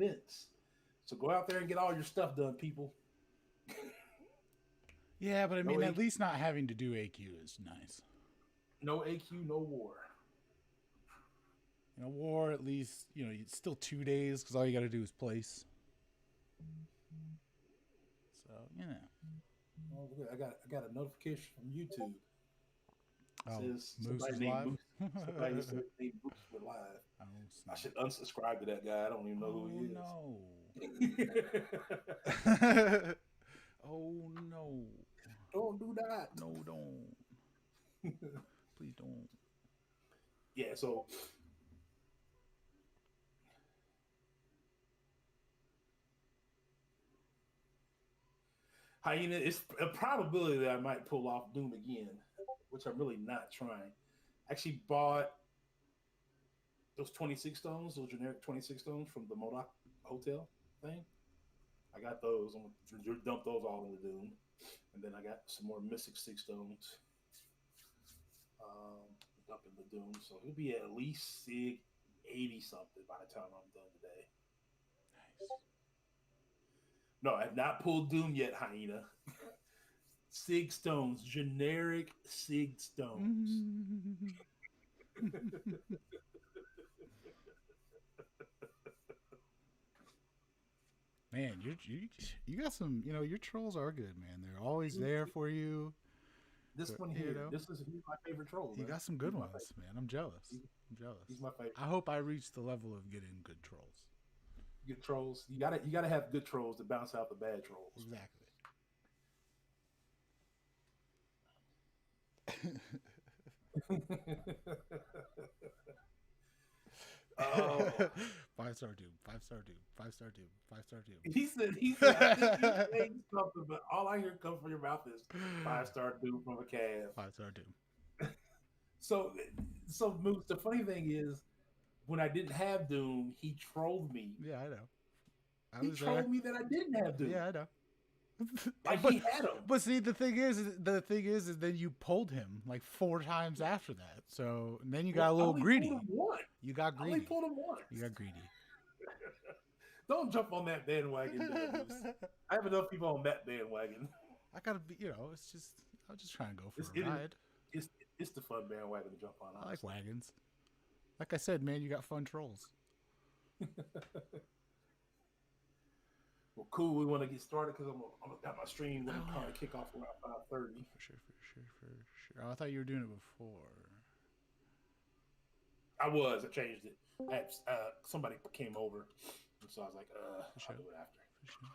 events. So go out there and get all your stuff done, people. Yeah, but I No mean, A, at least not having to do AQ is nice. no AQ, no war. War at least it's still 2 days because all you got to do is place. So Oh, look, I got a notification from YouTube. It Oh, says Moose is live. Somebody said named Moose went live. Oh I snap! should unsubscribe to that guy. I don't even know who Oh he is. no! Oh no! Don't do that. No, don't! Please don't! Yeah, so Hyena, it's a probability that I might pull off Doom again, which I'm really not trying. I actually bought those 26 stones, those generic 26 stones from the Modoc Hotel thing. I got those. I'm gonna dump those all into Doom, and then I got some more Mystic Six stones up in the Doom. So it'll be at least Sig 80 something by the time I'm done today. Nice. No, I have not pulled Doom yet, Hyena. Sig stones, generic Sig stones. Man, you got some. Your trolls are good, man. They're always there for you. This But, one here, this is he's my favorite troll, you man. got some good He's my favorite. ones, man. I'm jealous. He's, I'm jealous. he's my favorite. I hope I reach the level of getting good trolls. Good trolls. You gotta have good trolls to bounce out the bad trolls. Exactly. Oh, 5-star doom, 5-star doom, 5-star doom, 5-star doom. he said, I think he's saying something, but all I hear come from your mouth is 5-star dude from a calf. 5-star doom. So, so Moose. The funny thing is, when I didn't have Doom, he trolled me. Yeah, I know. I He was there. trolled me that I didn't have Doom. Yeah, I know. Like but he had him. but see, the thing is then you pulled him like 4 times after that. So then you got Well, a I little only pulled greedy. him once. You got I only greedy. pulled him You once. got greedy. Don't jump on that bandwagon, there, Moose. I have enough people on that bandwagon. I gotta be. It's just. I'm just trying to go for It's a it is ride. it's it's the fun bandwagon to jump on, I like honestly. wagons. Like I said, man, you got fun trolls. Well, cool. We want to get started because I'm gonna got my stream going to Oh yeah. probably kick off around 5:30. For sure, for sure, for sure. Oh, I thought you were doing it before. I changed it. I had, somebody came over, and so I was like, For I'll sure. do it after. For sure.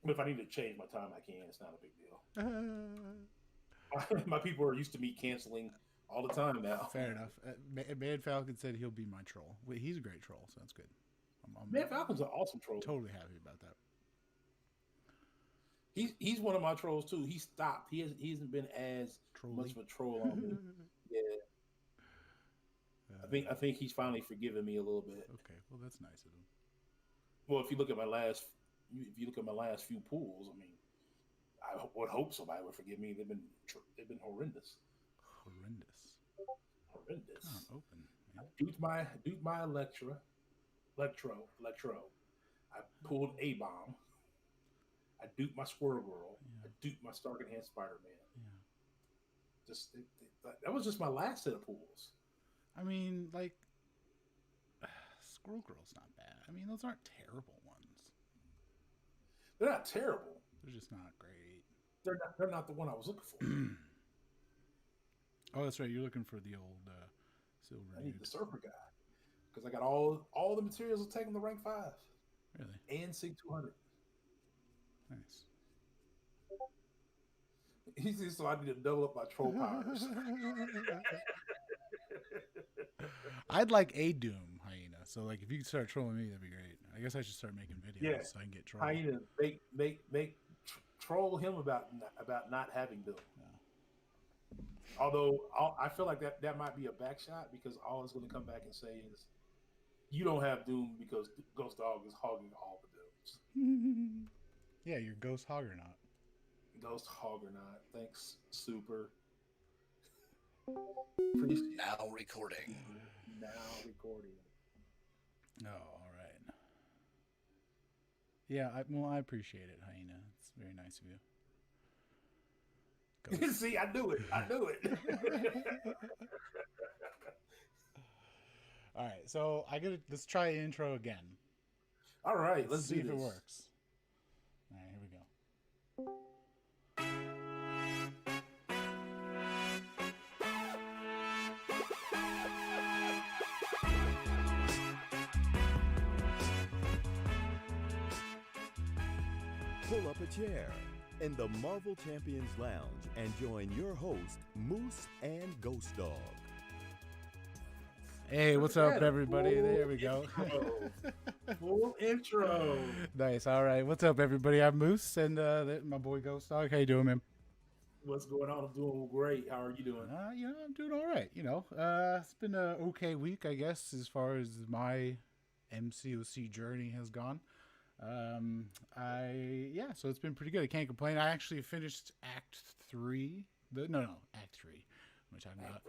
But if I need to change my time, I can. It's not a big deal. Uh, My people are used to me canceling all the time now. Fair enough. Man Falcon said he'll be my troll. Wait, he's a great troll, so that's good. I'm Man, Falcon's an awesome troll. totally happy about that. He's one of my trolls too. He stopped. He hasn't been as much Trolly. of a troll on me. Yeah, I think he's finally forgiven me a little bit. Okay, well that's nice of him. Well, if you look at my last few pools, I mean, would hope somebody would forgive me. They've been horrendous, Horrendous. Come on, horrendous. open, I man. duped my Electro. I pulled a bomb. I duped my Squirrel Girl. Yeah, I duped my Stark Enhanced Spider Man. yeah. That was just my last set of pools. I mean, like, Squirrel Girl's not bad. I mean, those aren't terrible ones. They're not terrible. They're just not great. They're not the one I was looking for. Oh, that's right. You're looking for the old I silver need the nude. Surfer guy because I got all the materials to take him to rank 5 Really and Sig 200. nice. He said, so I need to double up my troll powers. I'd like a Doom hyena. So like, if you could start trolling me, that'd be great. I guess I should start making videos Yeah, so I can get trolled. hyena troll him about not having Doom. Yeah. Although I feel like that might be a back shot because all it's going to come back and say is you don't have Doom because Ghost Dog is hogging all the Dooms. Yeah, you're Ghost Hoggernaut. Ghost Hog or not. Thanks, Super. Appreciate Now recording. it. Now recording. Oh, all right. Yeah, I appreciate it, Hyena. It's very nice of you. See, I knew it. I knew it. All right, so let's try intro again. All right, Let's let's see do if it this. works. All right, here we go. Pull up a chair in the Marvel Champions Lounge and join your host, Moose and Ghost Dog. Hey, what's up, everybody? There we go. Full intro. Nice. All right, what's up, everybody? I'm Moose, and my boy Ghost Dog. How you doing, man? What's going on? I'm doing great. How are you doing? I'm doing all right. It's been an okay week, I guess, as far as my MCOC journey has gone. So it's been pretty good. I can't complain. I actually finished Act 3. Act 3. What am I talking about?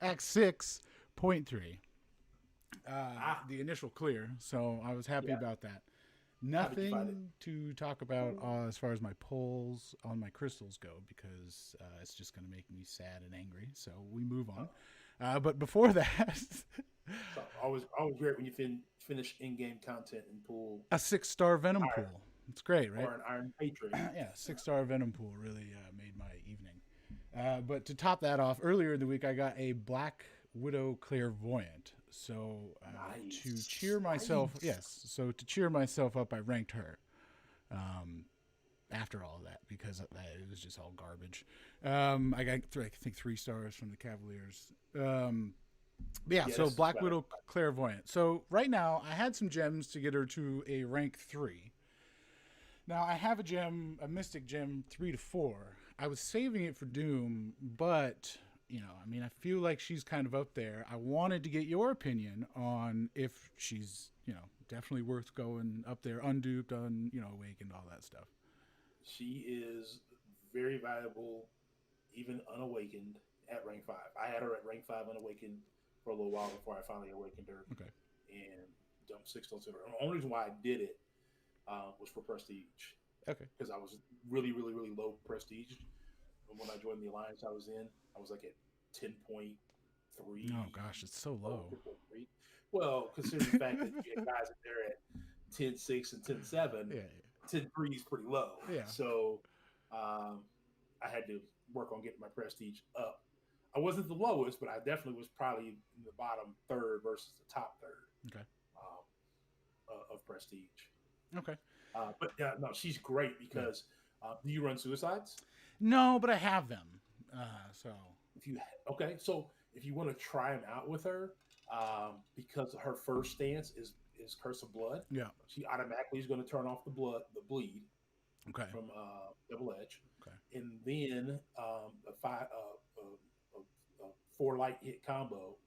Act 6.3. The initial clear. So I was happy about that. Nothing to talk about as far as my pulls on my crystals go, because it's just going to make me sad and angry. So we move on. But before that, so always great when you finish in-game content and pull a 6-star Venom pool. It's great, right? Or an Iron Patriot. Yeah, 6-star Venom pool really made my evening. But to top that off, earlier in the week I got a Black Widow Clairvoyant. So to cheer myself, to cheer myself up, I ranked her. After all of that, because it was just all garbage. I got I think 3 stars from the Cavaliers. So Black Widow Clairvoyant. So right now I had some gems to get her to a rank 3. Now I have a Mystic Gem 3 to 4. I was saving it for Doom, but I feel like she's kind of up there. I wanted to get your opinion on if she's, definitely worth going up there, unduped, awakened, all that stuff. She is very valuable, even unawakened, at rank 5. I had her at rank 5 unawakened for a little while before I finally awakened her. Okay. And dumped 6 stones in her. And the only reason why I did it was for prestige. Okay. Because I was really, really, really low prestige. And when I joined the alliance I was in, I was like at 10.3. Oh gosh, it's so low. 10.3. Well, considering the fact that you had guys in there at 10.6 and 10.7, 10.3 is pretty low. Yeah. So I had to work on getting my prestige up. I wasn't the lowest, but I definitely was probably in the bottom third versus the top third. Okay. Of prestige. Okay. But yeah, no, she's great because do you run suicides? No, but I have them. So if you want to try them out with her, because her first stance is Curse of Blood. Yeah. She automatically is going to turn off the bleed. Okay. From Double Edge. Okay. And then a 4 light hit combo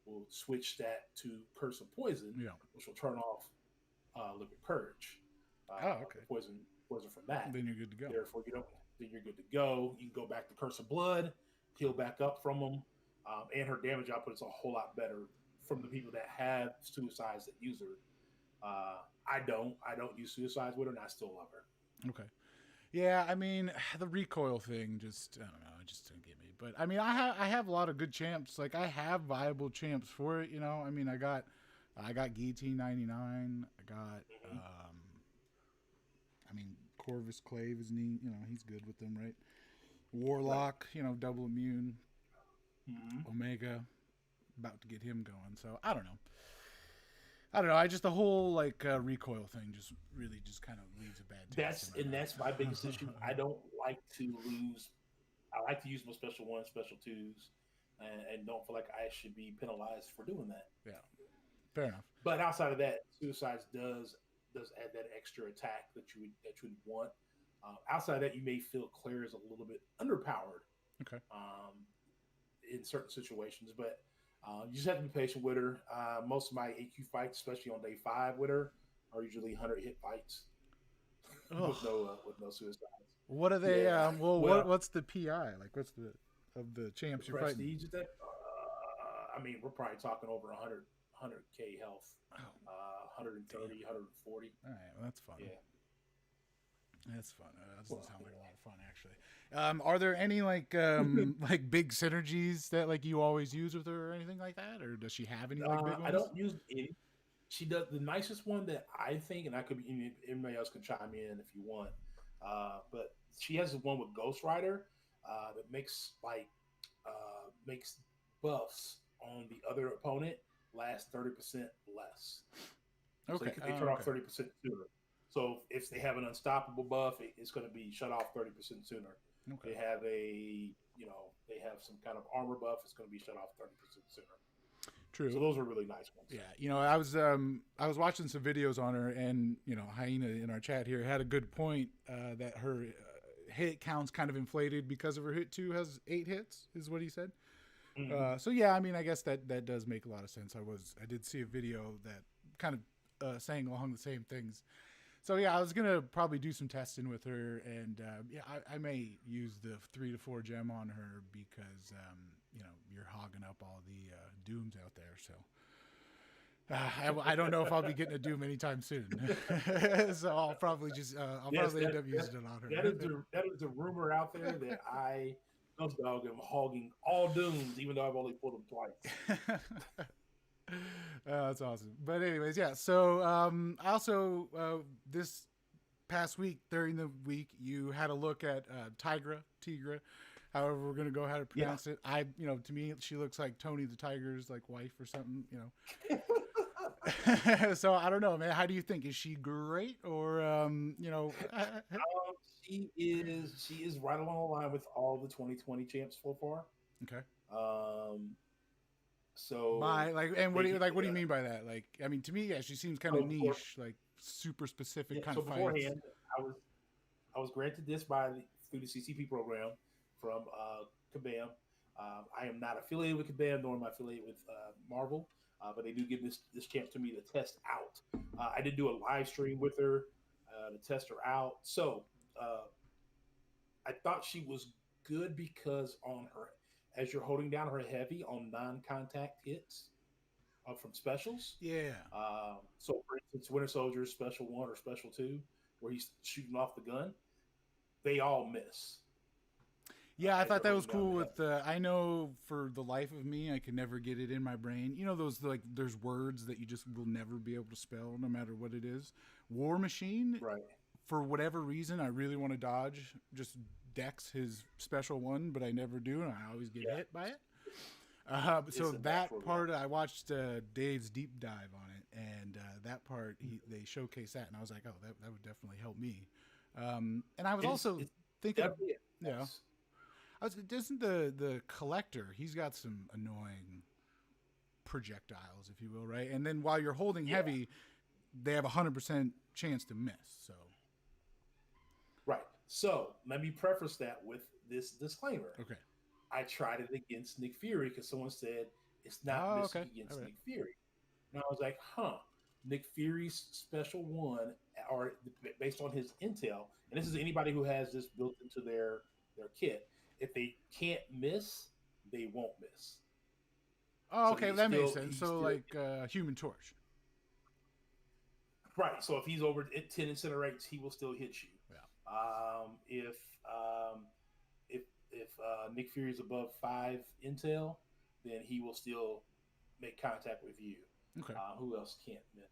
will switch that to Curse of Poison, which will turn off Liquid Courage. Okay. Poison from that. Then you're good to go. Therefore, then you're good to go. You can go back to Curse of Blood, heal back up from them, and her damage output is a whole lot better from the people that have suicides that use her. I don't use suicides with her, and I still love her. Okay. Yeah, I mean, the recoil thing just, I don't know, it just didn't get me. But, I mean, I have a lot of good champs. Like, I have viable champs for it, I mean, I got Guillotine 99. I got, Corvus Clave is neat. He's good with them, right? Warlock, double immune. Omega, about to get him going. So, I don't know. The whole recoil thing just really just kind of leaves a bad taste. That's my biggest issue. I don't like to lose. I like to use my special 1s, special 2s, and don't feel like I should be penalized for doing that. Yeah, fair enough. But outside of that, suicides does add that extra attack that you would want. Outside of that, you may feel Claire is a little bit underpowered. Okay. In certain situations, but. You just have to be patient with her. Most of my AQ fights, especially on day 5 with her, are usually 100 hit fights with no suicides. What are they? Yeah. What's the PI? What's the champs you're fighting? We're probably talking over 100K health, 130, 140. All right, well, that's fun. Yeah. That's fun. That doesn't sound like a lot of fun, actually. Are there any like like big synergies that like you always use with her or anything like that, or does she have any like big ones? I don't use any. She does the nicest one that I think, and I could be anybody else can chime in if you want. But she has the one with Ghost Rider that makes makes buffs on the other opponent last 30% less. Okay, So they turn off 30% sooner. So if they have an unstoppable buff, it's going to be shut off 30% sooner. Okay. They have they have some kind of armor buff, it's going to be shut off 30% sooner. True. So those are really nice ones. Yeah, I was watching some videos on her, and Hyena in our chat here had a good point that her hit counts kind of inflated because of her hit 2 has 8 hits, is what he said. Mm-hmm. So yeah, I mean, I guess that does make a lot of sense. I did see a video that kind of saying along the same things. So yeah, I was gonna probably do some testing with her, and I may use the 3 to 4 gem on her because you're hogging up all the dooms out there. So I don't know if I'll be getting a doom anytime soon. So I'll probably just probably end up using it on her. That is a rumor out there that I am hogging all dooms, even though I've only pulled them twice. That's awesome. But anyways, yeah. So I also this past week, during the week, you had a look at Tigra, however we're gonna go how to pronounce it. To me, she looks like Tony the Tiger's like wife or something. So I don't know, man. How do you think? Is she great or she is right along the line with all the 2020 champs so far. Okay. So what do you mean by that? Like, I mean, to me, yeah, she seems kind of niche, like super specific kind of fights. Beforehand, I was granted this through the CCP program from Kabam. I am not affiliated with Kabam, nor am I affiliated with Marvel, but they do give this chance to me to test out. I did do a live stream with her to test her out. So I thought she was good because as you're holding down her heavy on non-contact hits from specials. Yeah. So for instance, Winter Soldier Special 1 or Special 2, where he's shooting off the gun, they all miss. Yeah, I thought that was cool with I know for the life of me, I can never get it in my brain. Those there's words that you just will never be able to spell no matter what it is. War Machine, right? For whatever reason, I really want to dodge just Dex his Special 1, but I never do, and I always get hit by it. So that part, I watched Dave's deep dive on it, and that part they showcased that, and I was like, oh, that would definitely help me. And I was also thinking, isn't the Collector? He's got some annoying projectiles, if you will, right? And then while you're holding heavy, they have 100% chance to miss. So. Right. So let me preface that with this disclaimer. Okay. I tried it against Nick Fury because someone said it's not missing against Nick Fury. And I was like, Nick Fury's Special 1, or based on his intel, and this is anybody who has this built into their kit, if they can't miss, they won't miss. Oh, okay, that makes sense. So like Human Torch. Right. So if he's over 10 incinerates, he will still hit you. Yeah. If Nick Fury is above 5 intel, then he will still make contact with you. Okay. Who else can't miss?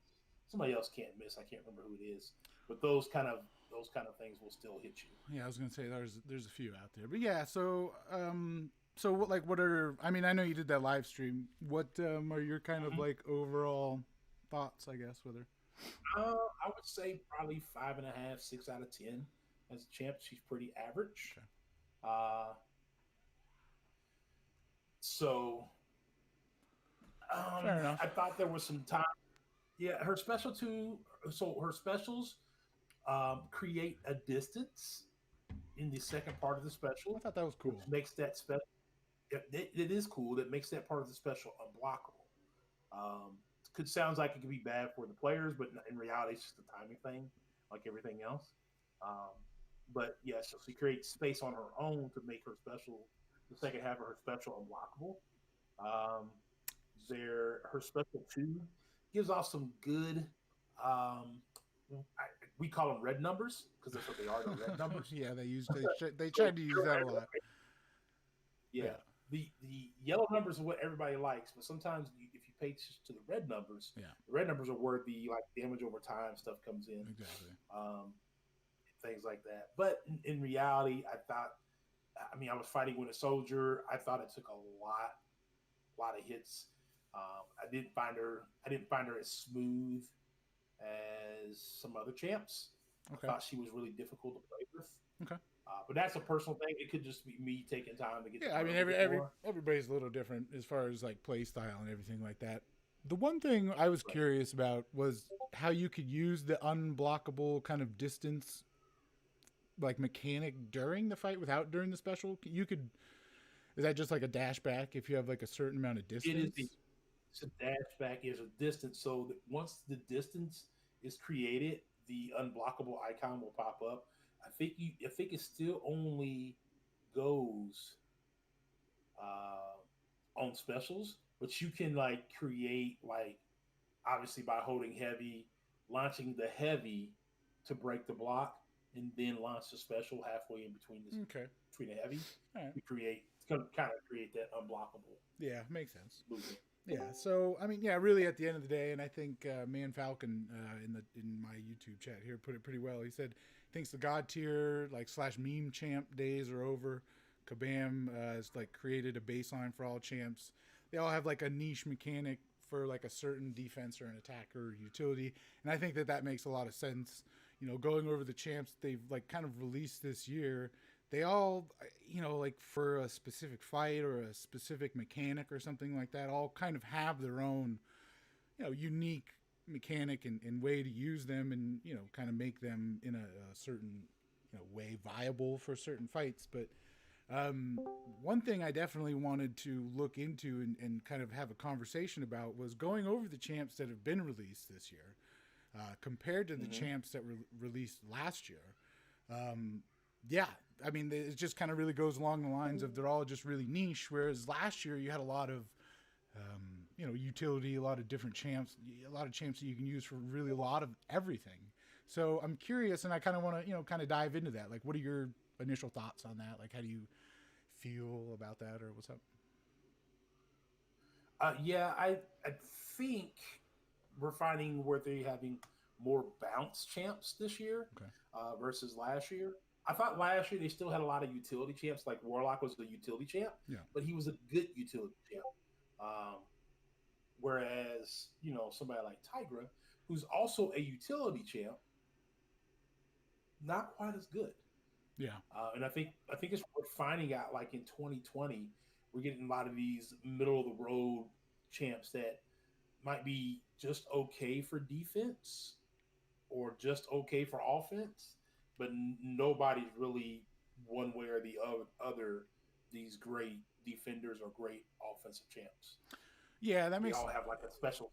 Somebody else can't miss. I can't remember who it is. But those kind of things will still hit you. Yeah, I was gonna say there's a few out there, but yeah. So what are? I mean, I know you did that live stream. What are your kind of like overall thoughts? I guess with her. I would say probably 5.5, 6 out of 10 as a champ. She's pretty average. Okay. Fair enough. I thought there was some time. Yeah, her special 2. So her specials create a distance in the second part of the special. I thought that was cool. Which makes that special. It is cool. That makes that part of the special unblockable. Sounds like it could be bad for the players, but in reality, it's just a timing thing, like everything else. But yeah, so she creates space on her own to make her special, the second half of her special, unblockable. Her special 2 gives off some good we call them red numbers because that's what they are. The red numbers. Yeah, they tried to use that a lot. Yeah. The yellow numbers are what everybody likes, but sometimes if you pay to the red numbers, the red numbers are where the like damage over time stuff comes in, exactly, things like that. But in reality, I was fighting with a soldier. I thought it took a lot of hits. I didn't find her as smooth as some other champs. Okay. I thought she was really difficult to play with. Okay. But that's a personal thing. It could just be me taking time to get. Yeah, I mean, everybody's a little different as far as like play style and everything like that. The one thing I was curious about was how you could use the unblockable kind of distance, like mechanic during the fight without during the special. You could. Is that just like a dash back if you have like a certain amount of distance? It's a dash back. Is a distance. So that once the distance is created, the unblockable icon will pop up. I think it still only goes on specials, but you can like create like obviously by holding heavy, launching the heavy to break the block, and then launch the special halfway in between between the heavy. Right. It's gonna kind of create that unblockable. Yeah, makes sense. Movement. Yeah, so I mean, yeah, really at the end of the day, and I think Man Falcon in my YouTube chat here put it pretty well. He said he thinks the God tier like / meme champ days are over. Kabam has like created a baseline for all champs. They all have like a niche mechanic for like a certain defense or an attack or utility, and I think that makes a lot of sense. You know, going over the champs they've like kind of released this year. They all, you know, like for a specific fight or a specific mechanic or something like that, all kind of have their own, you know, unique mechanic and way to use them and, you know, kind of make them in a certain, you know, way viable for certain fights. But one thing I definitely wanted to look into and kind of have a conversation about was going over the champs that have been released this year compared to the champs that were released last year. Yeah, I mean, it just kind of really goes along the lines of they're all just really niche, whereas last year you had a lot of, you know, utility, a lot of different champs, a lot of champs that you can use for really a lot of everything. So I'm curious, and I kind of want to, you know, kind of dive into that. Like, what are your initial thoughts on that? Like, how do you feel about that, or what's up? Yeah, I think we're finding where they're having more bounce champs this year versus last year. I thought last year they still had a lot of utility champs, like Warlock was the utility champ, but he was a good utility champ. Whereas, you know, somebody like Tigra, who's also a utility champ, not quite as good. Yeah. And I think it's worth finding out, like in 2020, we're getting a lot of these middle of the road champs that might be just okay for defense or just okay for offense, but nobody's really one way or the other these great defenders or great offensive champs. Yeah, that makes. They all have like a special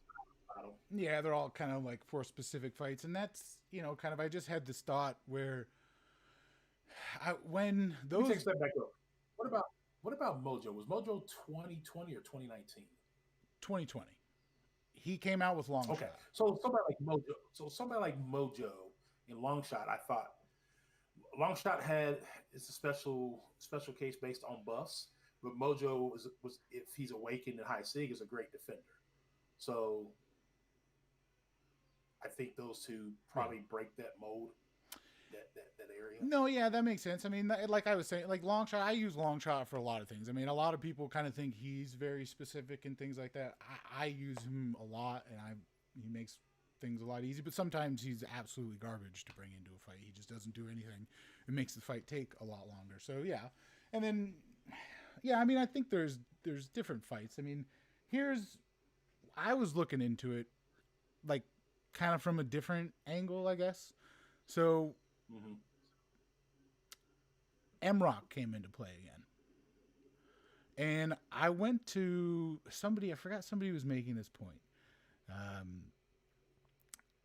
battle. Yeah, they're all kind of like for specific fights, and that's, you know, kind of. I just had this thought where when those. Let me take a step back up. What about Mojo? Was Mojo 2020 or 2019? 2020. He came out with Long Shot. So somebody like Mojo in Long Shot, I thought Long Shot is a special case based on buffs, but Mojo was if he's awakened in High Sig is a great defender. So I think those two probably break that mold, that area. No, yeah, that makes sense. I mean, like I was saying, like Long Shot, I use Long Shot for a lot of things. I mean, a lot of people kind of think he's very specific and things like that. I use him a lot, and he makes things a lot easier. But sometimes he's absolutely garbage to bring into a fight. He just doesn't do anything. It makes the fight take a lot longer. So yeah, and then yeah, I mean, I think there's different fights. I mean, I was looking into it, like kind of from a different angle, I guess. So. Mm-hmm. M-Rock came into play again. And I went to somebody, I forgot somebody was making this point.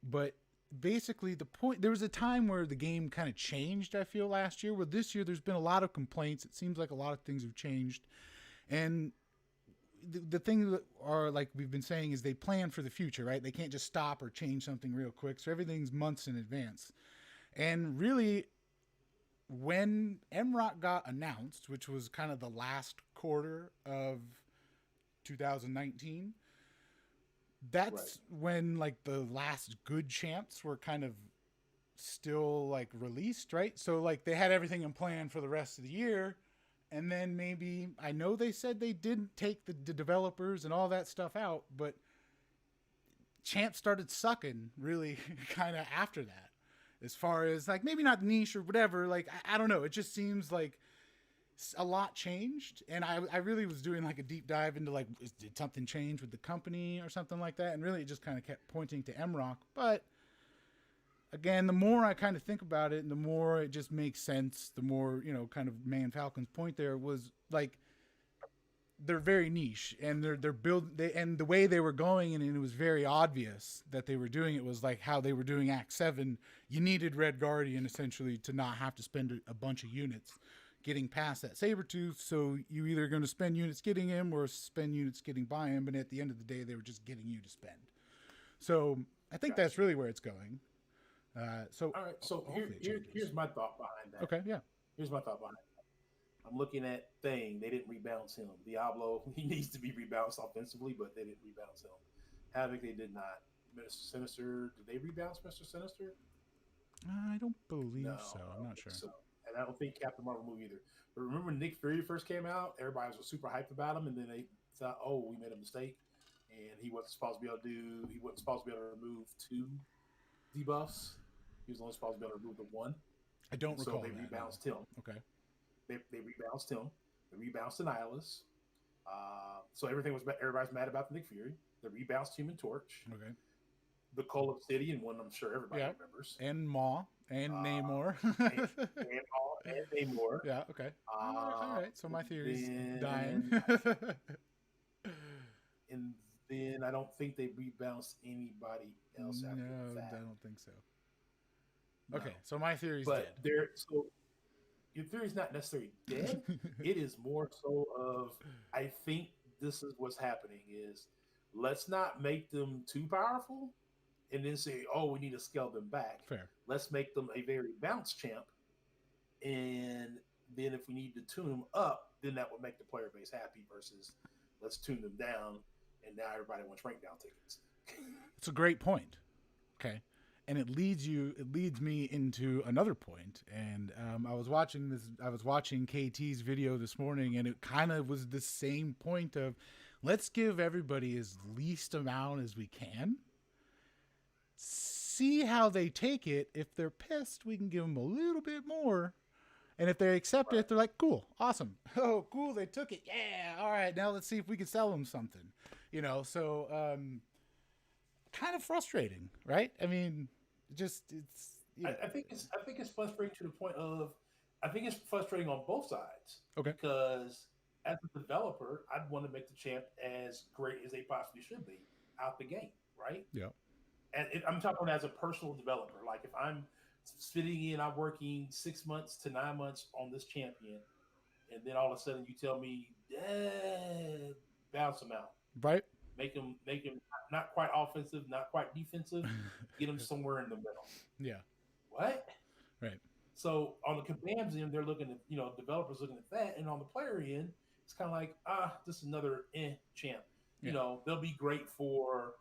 But basically the point, there was a time where the game kind of changed, I feel, last year. Where this year there's been a lot of complaints. It seems like a lot of things have changed. And the thing that are like we've been saying is they plan for the future, right? They can't just stop or change something real quick. So everything's months in advance. And really, when MROC got announced, which was kind of the last quarter of 2019, that's when like the last good champs were kind of still like released, right? So like they had everything in plan for the rest of the year. And then maybe, I know they said they didn't take the developers and all that stuff out, but champs started sucking really kind of after that. As far as like, maybe not niche or whatever, like, I don't know. It just seems like a lot changed. And I really was doing like a deep dive into like, did something change with the company or something like that? And really it just kind of kept pointing to MROC. But again, the more I kind of think about it and the more it just makes sense, the more, you know, kind of Man Falcon's point there was like, they're very niche and and the way they were going, and it was very obvious that they were doing it was like how they were doing Act 7. You needed Red Guardian essentially to not have to spend a bunch of units getting past that Sabretooth. So you either going to spend units getting him or spend units getting by him. But at the end of the day, they were just getting you to spend. So I think that's really where it's going. So all right. So here's my thought behind that. Okay. Yeah. Here's my thought behind that. I'm looking at Thing. They didn't rebalance him. Diablo, he needs to be rebalanced offensively, but they didn't rebalance him. Havoc, they did not. Mr. Sinister, did they rebalance Mr. Sinister? I don't believe so. I'm not sure. So. And I don't think Captain Marvel movie either. But remember when Nick Fury first came out, everybody was super hyped about him, and then they thought, oh, we made a mistake. And he wasn't supposed to be able to remove 2 debuffs. He was only supposed to be able to remove the 1. I don't recall. So they rebalanced him. Okay. They rebalanced him. They rebalanced Annihilus. So everybody's mad about the Nick Fury. They rebalanced Human Torch. Okay. The Cull Obsidian one, I'm sure everybody remembers. And Maw and Namor. and Maw and Namor. Yeah. Okay. All right. So my theory's dying. And then I don't think they rebalanced anybody else after that. I don't think so. No. Okay. So my theory's dead. So your theory's not necessarily dead. It is more so of, I think this is what's happening is, let's not make them too powerful and then say, oh, we need to scale them back. Fair. Let's make them a very balanced champ. And then if we need to tune them up, then that would make the player base happy versus let's tune them down. And now everybody wants rank down tickets. It's a great point. Okay. And it leads me into another point. And I was watching KT's video this morning, and it kind of was the same point of, let's give everybody as least amount as we can. See how they take it. If they're pissed, we can give them a little bit more. And if they accept it, they're like, cool, awesome. Oh, cool, they took it. Yeah, all right, now let's see if we can sell them something. You know, so kind of frustrating, right? I mean, just it's. You know. I think it's frustrating to the point of, I think it's frustrating on both sides. Okay. Because as a developer, I'd want to make the champ as great as they possibly should be out the gate, right? Yeah. And I'm talking as a personal developer. Like if I'm sitting in, I'm working 6 months to 9 months on this champion, and then all of a sudden you tell me, bounce him out. Right. Make him not quite offensive, not quite defensive. Get him somewhere in the middle. Yeah. What? Right. So on the Kabam's end, they're looking at, developers looking at that, and on the player end, it's kind of like, this is another champ. Yeah. They'll be great for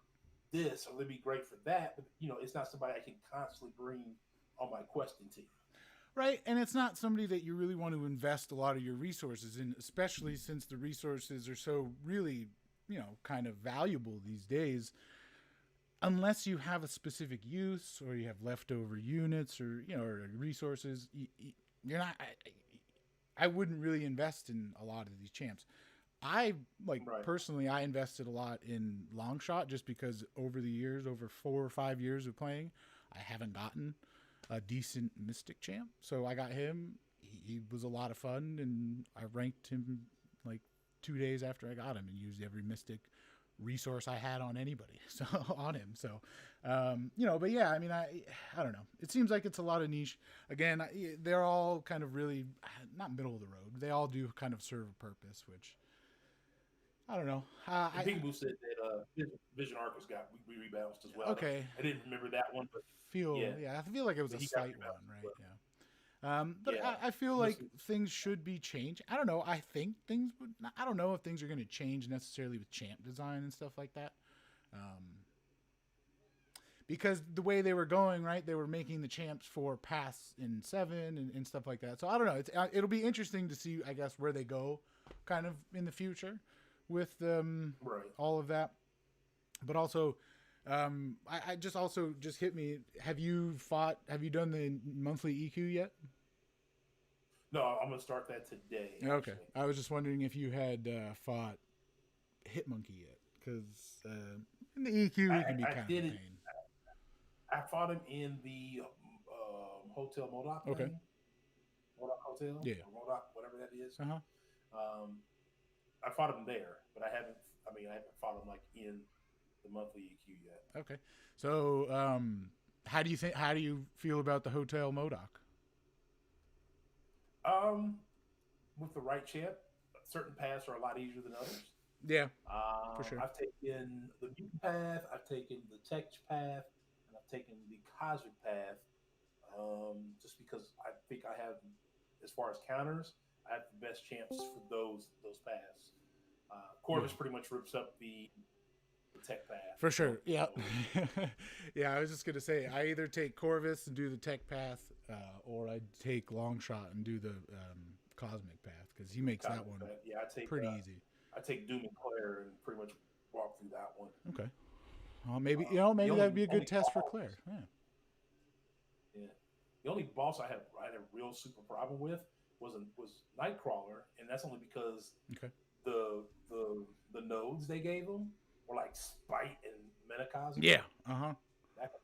this, or they'll be great for that, but it's not somebody I can constantly bring on my questing team. Right, and it's not somebody that you really want to invest a lot of your resources in, especially since the resources are so really, kind of valuable these days. Unless you have a specific use or you have leftover units or or resources, you're not. I wouldn't really invest in a lot of these champs. Personally, I invested a lot in Longshot just because over the years, over 4 or 5 years of playing, I haven't gotten a decent Mystic champ. So I got him. He was a lot of fun, and I ranked him like 2 days after I got him and used every Mystic resource I had on anybody. So on him. So, but yeah, I mean, I don't know. It seems like it's a lot of niche. Again, they're all kind of really not middle of the road. They all do kind of serve a purpose, which I don't know. Peekaboo said that Vision Arcus got rebounced as well. Okay. I didn't remember that one, but I feel like it was a slight one, right? Well. Yeah. But yeah, I feel like things should be changed. I don't know. I think things would. I don't know if things are going to change necessarily with champ design and stuff like that. Because the way they were going, right, they were making the champs for pass in 7 and stuff like that. So I don't know. It'll be interesting to see, I guess, where they go, kind of in the future, with all of that. But also, I just hit me. Have you done the monthly EQ yet? No, I'm gonna start that today. Okay, I was just wondering if you had fought Hitmonkey yet, because in the EQ he can be kind of a pain. I fought him in the Hotel MODOK. Okay. MODOK Hotel. Yeah. Or MODOK, whatever that is. Uh-huh. I fought him there, but I haven't fought him like in the monthly EQ yet. Okay. So, how do you feel about the Hotel MODOK? With the right champ, certain paths are a lot easier than others. Yeah, for sure. I've taken the mutant path, I've taken the tech path, and I've taken the cosmic path. Just because I think I have, as far as counters, I have the best champs for those paths. Corvus pretty much rips up the tech path. For sure, yeah. Yeah, I was just going to say, I either take Corvus and do the tech path, or I take Longshot and do the cosmic path, because he makes that one pretty easy. I take Doom and Claire and pretty much walk through that one. Okay. Well, maybe that'd be a good test for Claire. Yeah. The only boss I had a real super problem with was Nightcrawler, and that's only because the nodes they gave him were like Spite and Metacosm. Yeah. Uh-huh.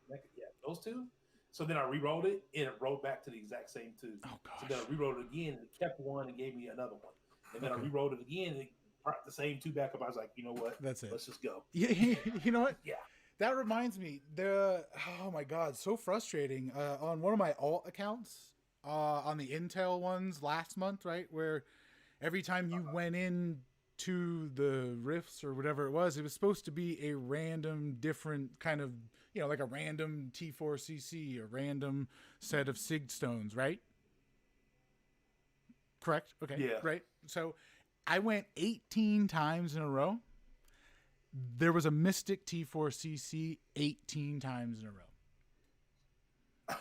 Yeah, those two. So then I re-rolled it, and it rolled back to the exact same two. Oh, gosh. So then I re-rolled it again, and it kept one and gave me another one. And then I re-rolled it again, and it brought the same two back up. I was like, you know what? That's it. Let's just go. Yeah, you know what? Yeah. That reminds me, oh my God, so frustrating. On one of my alt accounts, on the Intel ones last month, right, where every time you went in to the rifts or whatever it was supposed to be a random different kind of, like a random T4CC, a random set of Sig stones, right? Correct? Okay. Yeah. Right. So I went 18 times in a row. There was a Mystic T4CC 18 times in a row.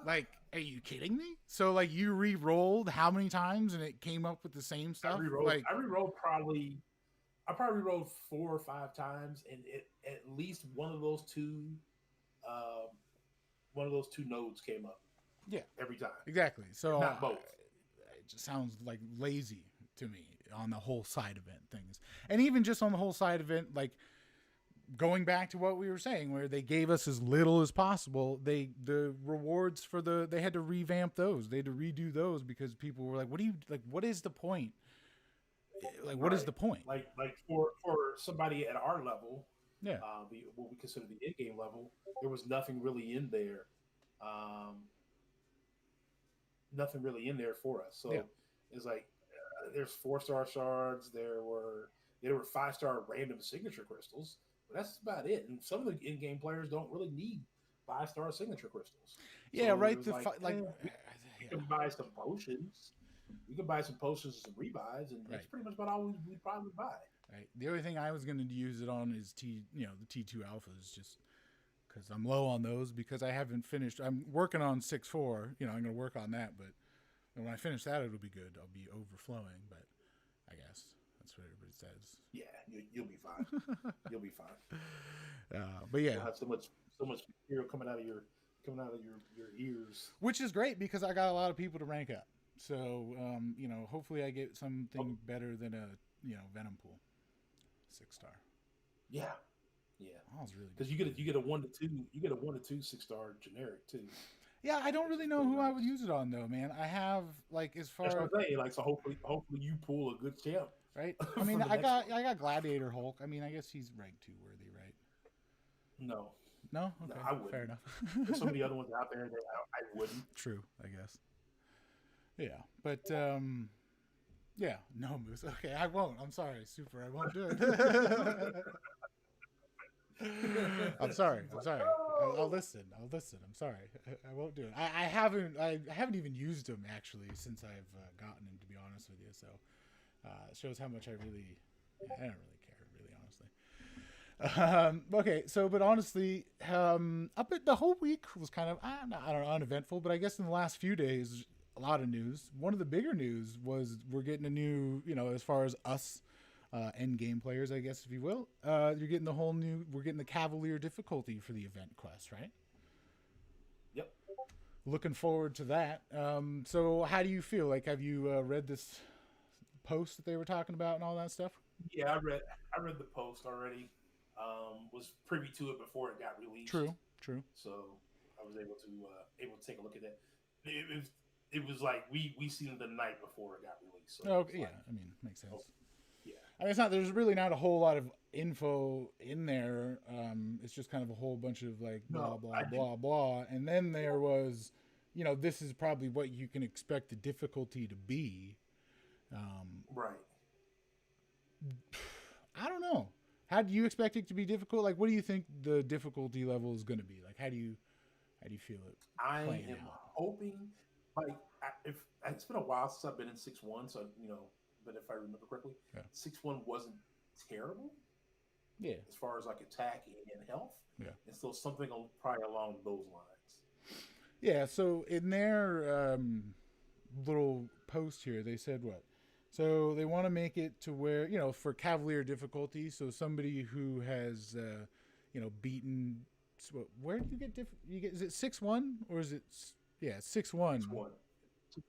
Like, are you kidding me? So, like, you re-rolled how many times and it came up with the same stuff? I re-rolled probably 4 or 5 times, and at least one of those two nodes came up. Yeah. Every time. Exactly. So not both. It just sounds like lazy to me on the whole side event things. And even just on the whole side event, like going back to what we were saying, where they gave us as little as possible, the rewards for they had to revamp those. They had to redo those because people were like, what is the point? Like, what is the point? Like for somebody at our level, yeah, what we consider the in-game level, there was nothing really in there. Nothing really in there for us. So it's like there's 4-star shards. There were 5-star random signature crystals. But that's about it. And some of the in-game players don't really need 5-star signature crystals. Yeah, so right. You can buy some potions. You can buy some potions and some rebuys, and that's pretty much about all we probably buy. Right. The only thing I was going to use it on is the T2 alphas, just because I'm low on those, because I haven't finished. I'm working on 6.4. I'm going to work on that, but when I finish that, it'll be good. I'll be overflowing, but I guess that's what everybody says. Yeah, you'll be fine. You'll be fine. But yeah, you'll have so much material coming out of your ears, which is great because I got a lot of people to rank up. So hopefully I get something better than a Venom Pool 6-star. Yeah. That was really good. Because you get a 1 to 2, you get a 1 to 2 6-star generic too. Yeah, I don't really know who I would use it on though, man. I have as far as I'm saying, so hopefully you pull a good champ. Right. I mean, I got Gladiator Hulk. I mean, I guess he's rank 2 worthy, right? No. No. Okay. No, I wouldn't. Fair enough. There's so many other ones out there that I wouldn't. True, I guess. Yeah, but Yeah, no, Moose. Okay, I won't. I'm sorry, Super. I won't do it. I'm sorry. I'll listen. I'm sorry. I won't do it. I haven't even used them actually since I've gotten them. To be honest with you, so it shows how much I don't really care, really honestly. Okay, so but honestly, up at the whole week was kind of I don't know, uneventful, but I guess in the last few days, a lot of news. One of the bigger news was we're getting a new, as far as us. End game players, I guess, if you will. We're getting the Cavalier difficulty for the event quest, right? Yep. Looking forward to that. So how do you feel? Like, have you read this post that they were talking about and all that stuff? Yeah, I read the post already. Was privy to it before it got released. True. So I was able to take a look at that. It was like we seen it the night before it got released. So yeah, I mean, makes sense. Yeah. I mean, there's really not a whole lot of info in there. It's just kind of a whole bunch of like blah, blah. And then there was, this is probably what you can expect the difficulty to be. Right. I don't know. How do you expect it to be difficult? Like, what do you think the difficulty level is going to be? Like, how do you feel it? I am hoping, like, it's been a while since I've been in 6-1, so, but if I remember correctly, 6-1 wasn't terrible. Yeah. As far as like attack and health. Yeah. And so something probably along those lines. Yeah. So in their little post here, they said what? So they want to make it to where, for Cavalier difficulty. So somebody who has, beaten. Where do you get is it 6-1 or is it? Yeah, 6-1. 6-1. 6-1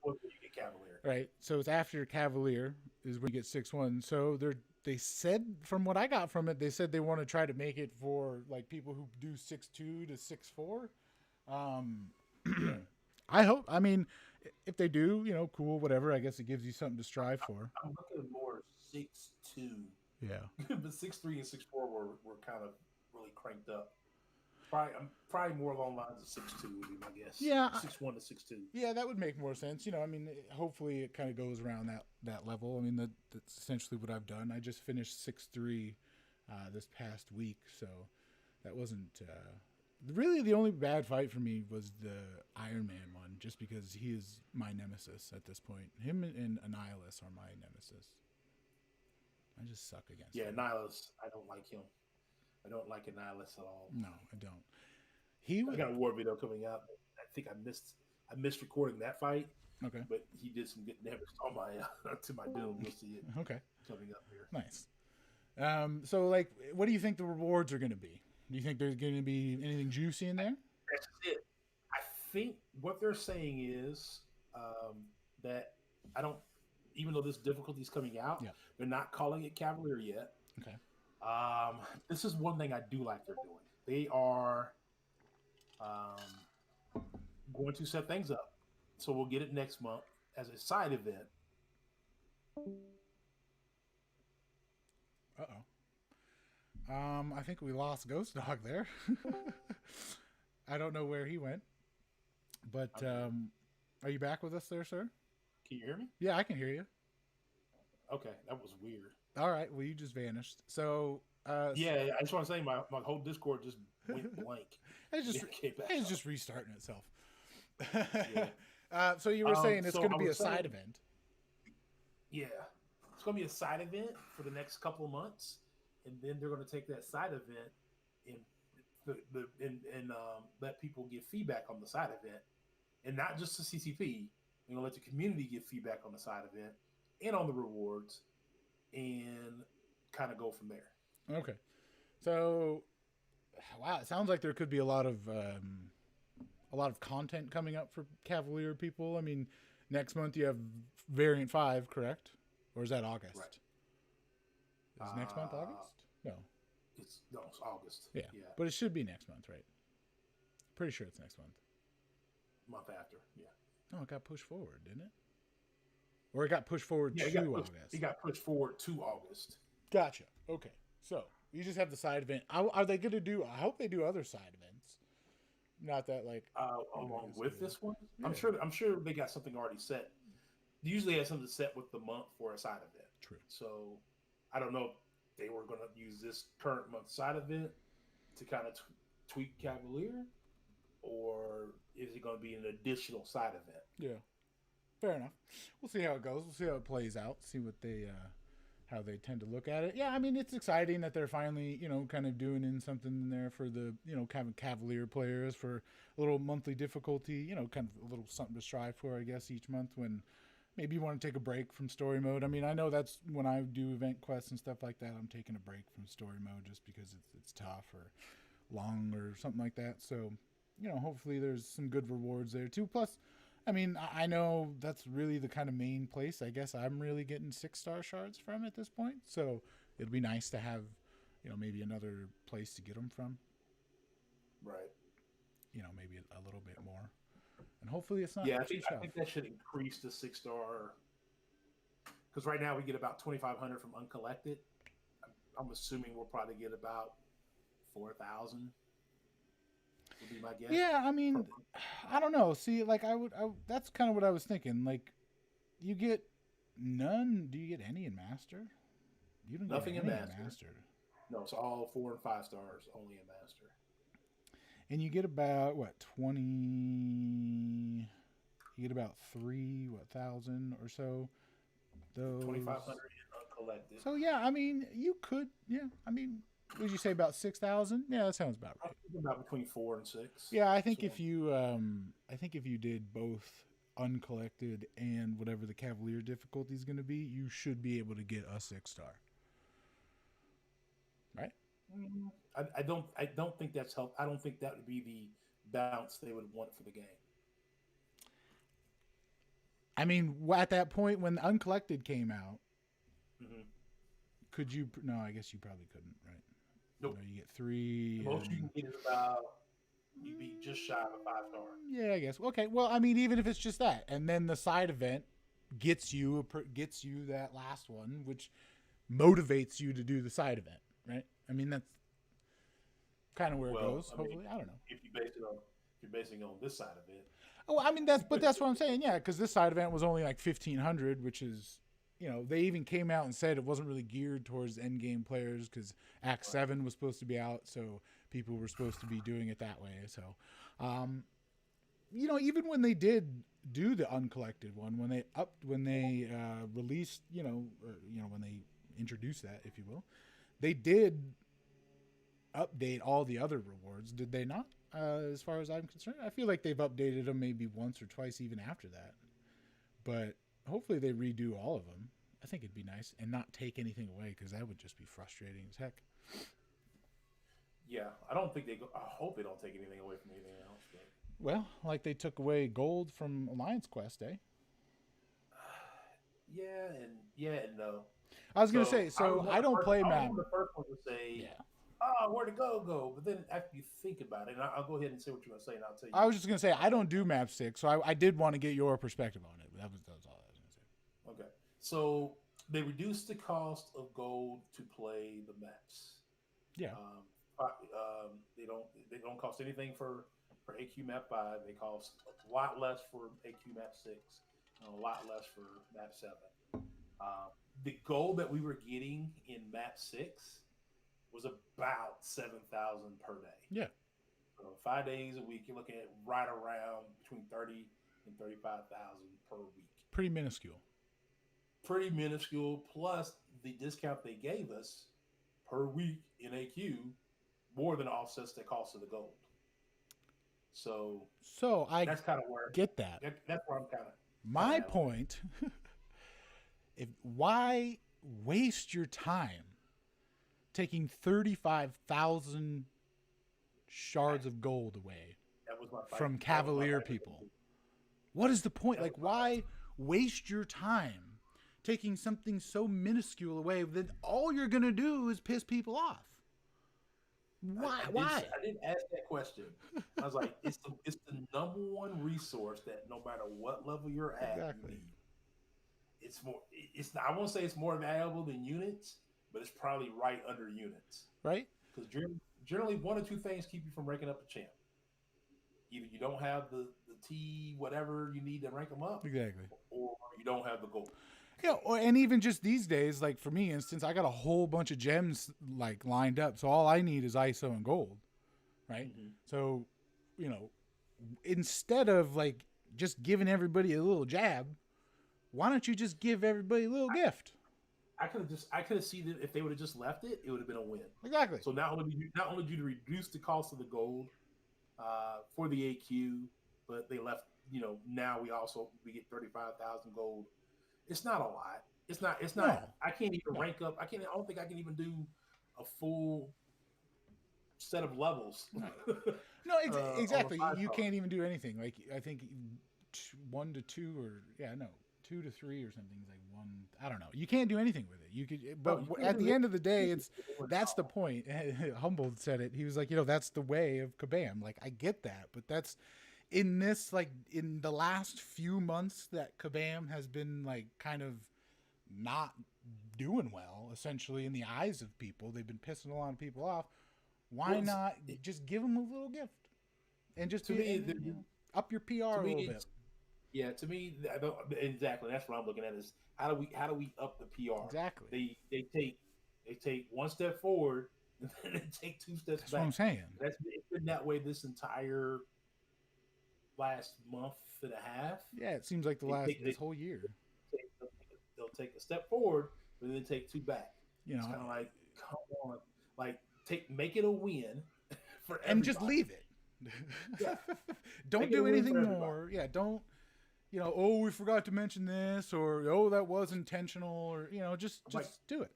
you get Cavalier. Right. So it's after Cavalier is when you get 6-1. So they said, from what I got from it, they said they want to try to make it for like people who do 6-2 to 6-4. I hope. I mean, if they do, cool, whatever. I guess it gives you something to strive for. I'm looking more 6-2. Yeah. But 6-3 and 6-4 were kind of really cranked up. Probably more along the lines of 6-2 would be my guess. Yeah. 6-1 to 6-2. Yeah, that would make more sense. I mean, hopefully it kind of goes around that level. I mean, that's essentially what I've done. I just finished 6-3 this past week, so that wasn't really the only bad fight for me was the Iron Man one, just because he is my nemesis at this point. Him and Annihilus are my nemesis. I just suck against him. Yeah, Annihilus, I don't like him. I don't like Annihilus at all. No, I don't. I got a war video coming out. I think I missed recording that fight. Okay. But he did some good damage on my to my doom. You'll see it. Okay. Coming up here. Nice. So, like, what do you think the rewards are going to be? Do you think there's going to be anything juicy in there? That's it. I think what they're saying is that even though this difficulty is coming out, they're not calling it Cavalier yet. Okay. This is one thing I do like they're doing. They are going to set things up. So we'll get it next month as a side event. I think we lost Ghost Dog there. I don't know where he went. But are you back with us there, sir? Can you hear me? Yeah, I can hear you. Okay, that was weird. All right, well, you just vanished. So yeah, I just want to say my whole Discord just went blank. It's just restarting itself. So you were saying it's going to be a side event. Yeah, it's going to be a side event for the next couple of months, and then they're going to take that side event and let people give feedback on the side event, and not just the CCP. They're going to let the community give feedback on the side event and on the rewards, and kind of go from there. Okay, so wow, it sounds like there could be a lot of content coming up for Cavalier people. I mean, next month you have Variant 5, correct? Or is that August? Right. Is next month August? No. It's August. Yeah, but it should be next month, right? Pretty sure it's next month. Month after, yeah. No, it got pushed forward, didn't it? Or it got pushed forward to August. It got pushed forward to August. Gotcha. Okay. So you just have the side event. Are they going to do? I hope they do other side events. Not that like along with this one. Yeah. I'm sure they got something already set usually have something set with the month for a side event. True. So I don't know if they were going to use this current month side event to kind of tweak Cavalier, or is it going to be an additional side event? Yeah. Fair enough. We'll see how it goes. We'll see how it plays out. See what they, how they tend to look at it. Yeah, I mean, it's exciting that they're finally, kind of doing in something in there for the, kind of Cavalier players for a little monthly difficulty, kind of a little something to strive for, I guess, each month when maybe you want to take a break from story mode. I mean, I know that's when I do event quests and stuff like that, I'm taking a break from story mode just because it's tough or long or something like that. So, hopefully there's some good rewards there too. Plus, I mean, I know that's really the kind of main place I guess I'm really getting 6-star shards from at this point. So it'd be nice to have, maybe another place to get them from. Right. Maybe a little bit more. And hopefully it's not. Yeah, I think that should increase the 6-star. Because right now we get about 2,500 from uncollected. I'm assuming we'll probably get about 4,000. Would be my guess. Yeah, I mean, I don't know. See, like that's kind of what I was thinking. Like, you get none. Do you get any in Master? You don't Nothing get in any Master. No, it's all 4 and 5 stars only in Master. And you get about what 20? You get about 3,000 or so. Those 2,500 in uncollected. So yeah, I mean, you could. Yeah, I mean. Would you say about 6,000? Yeah, that sounds about right. About between 4 and 6. Yeah, I think if you, did both uncollected and whatever the Cavalier difficulty is going to be, you should be able to get a 6-star. Right? I don't think that's help. I don't think that would be the bounce they would want for the game. I mean, at that point when uncollected came out, could you? No, I guess you probably couldn't, right? Nope. You get 3. The most you can get is about, you'd be just shy of a 5-star. Yeah, I guess. Okay. Well, I mean, even if it's just that, and then the side event gets you that last one, which motivates you to do the side event, right? I mean, that's kind of where it goes. Hopefully, I don't know. If you're basing it on this side of it. Oh, I mean, that's what I'm saying. Yeah, because this side event was only like 1,500, which is. They even came out and said it wasn't really geared towards end game players because Act 7 was supposed to be out, so people were supposed to be doing it that way. So, even when they did do the uncollected one, when they released, when they introduced that, if you will, they did update all the other rewards, did they not? As far as I'm concerned, I feel like they've updated them maybe once or twice even after that, but. Hopefully they redo all of them. I think it'd be nice and not take anything away because that would just be frustrating as heck. Yeah, I don't think I hope they don't take anything away from anything else. But... Well, like they took away gold from Alliance Quest, eh? Yeah and no. I was gonna say, so I don't play map. I'm the first one to say, where to go. But then after you think about it, and I'll go ahead and say what you're gonna say, and I'll tell you. I was just gonna say I don't do map 6, so I did want to get your perspective on it. That was all I was gonna say. Okay, so they reduced the cost of gold to play the maps. Yeah. They don't cost anything for AQ Map 5. They cost a lot less for AQ Map 6, and a lot less for Map 7. The gold that we were getting in Map 6 was about 7,000 per day. Yeah. So 5 days a week, you're looking at right around between 30 and 35,000 per week. Pretty minuscule. Plus the discount they gave us per week in AQ more than offsets the cost of the gold. So that's kind of where get that. That's where I'm kind of. My point. Why waste your time taking 35,000 shards of gold away from Cavalier people? What is the point? Like, why waste your time taking something so minuscule away that all you're going to do is piss people off? Why? I didn't ask that question. I was like, it's the number one resource that no matter what level you're at, exactly. You need. I won't say it's more valuable than units, but it's probably right under units. Right? Because generally 1 or 2 things keep you from ranking up a champ. either you don't have the T whatever you need to rank them up, Exactly. or you don't have the gold. Yeah, and even just these days, like for me, instance, I got a whole bunch of gems like lined up, so all I need is ISO and gold, right? Mm-hmm. So, you know, instead of like just giving everybody a little jab, why don't you just give everybody a little gift? I could have seen that if they would have just left it, it would have been a win. Exactly. So not only did you reduce the cost of the gold for the AQ, but they left. You know, now we get 35,000 gold. It's not a lot. It's not. No. I can't even rank up. I don't think I can even do a full set of levels. No, exactly. You can't even do anything. Like I think 1 to 2 or 2 to 3 or something is like 1. I don't know. You can't do anything with it. You could, but at the end of the day, that's the point. Humboldt said it. He was like, that's the way of Kabam. Like I get that, but that's in this, like in the last few months that Kabam has been like kind of not doing well, essentially in the eyes of people. They've been pissing a lot of people off. Why not just give them a little gift and just up your PR a little bit? Yeah, to me, exactly. That's what I'm looking at is how do we up the PR? Exactly. They take one step forward and then they take 2 steps back. That's what I'm saying. It's been that way this entire last month and a half. Yeah, it seems like this whole year. They'll take a step forward, but then take 2 back. It's kind of like, come on, like make it a win for everybody. And just leave it. Yeah. Don't do anything more. Yeah, don't. We forgot to mention this, or that was intentional, or just do it.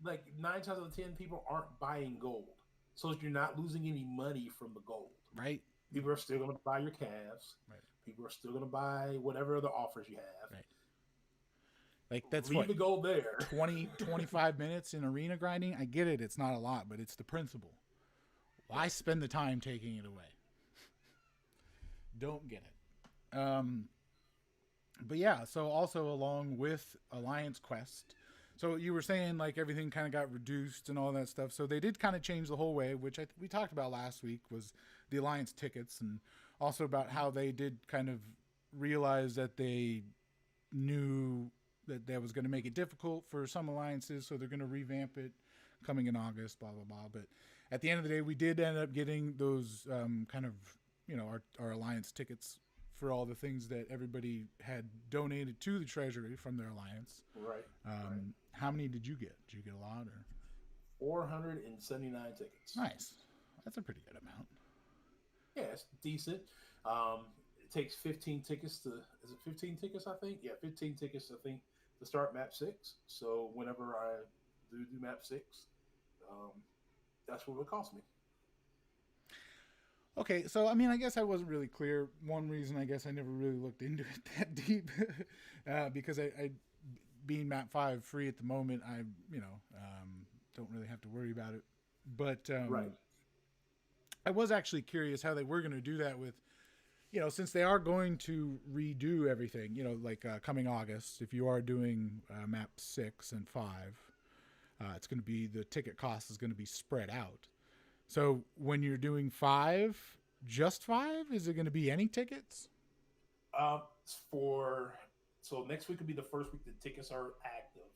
Like 9 times out of 10, people aren't buying gold, so you're not losing any money from the gold. Right. People are still going to buy your calves. Right. People are still going to buy whatever other offers you have. Right. Like that's leave the gold there. 20, 25 minutes in arena grinding. I get it. It's not a lot, but it's the principle. Why spend the time taking it away? Don't get it. But yeah, so also along with Alliance Quest, so you were saying like everything kind of got reduced and all that stuff. So they did kind of change the whole way, which we talked about last week, was the Alliance tickets, and also about how they did kind of realize that they knew that was going to make it difficult for some alliances, so they're going to revamp it coming in August, blah, blah, blah. But at the end of the day, we did end up getting those kind of, our alliance tickets for all the things that everybody had donated to the treasury from their alliance. Right. How many did you get? Did you get a lot? Or 479 tickets. Nice. That's a pretty good amount. Yeah, it's decent. It takes 15 tickets is it 15 tickets, I think? Yeah, 15 tickets, I think, to start map 6. So whenever I do map 6, that's what it would cost me. Okay, so I mean, I guess I wasn't really clear. One reason I guess I never really looked into it that deep, because I being map 5 free at the moment, I don't really have to worry about it. But right. I was actually curious how they were going to do that with, since they are going to redo everything, like coming August, if you are doing map 6 and 5, it's going to be, the ticket cost is going to be spread out. So when you're doing 5, just 5, is it going to be any tickets? So next week will be the first week the tickets are active.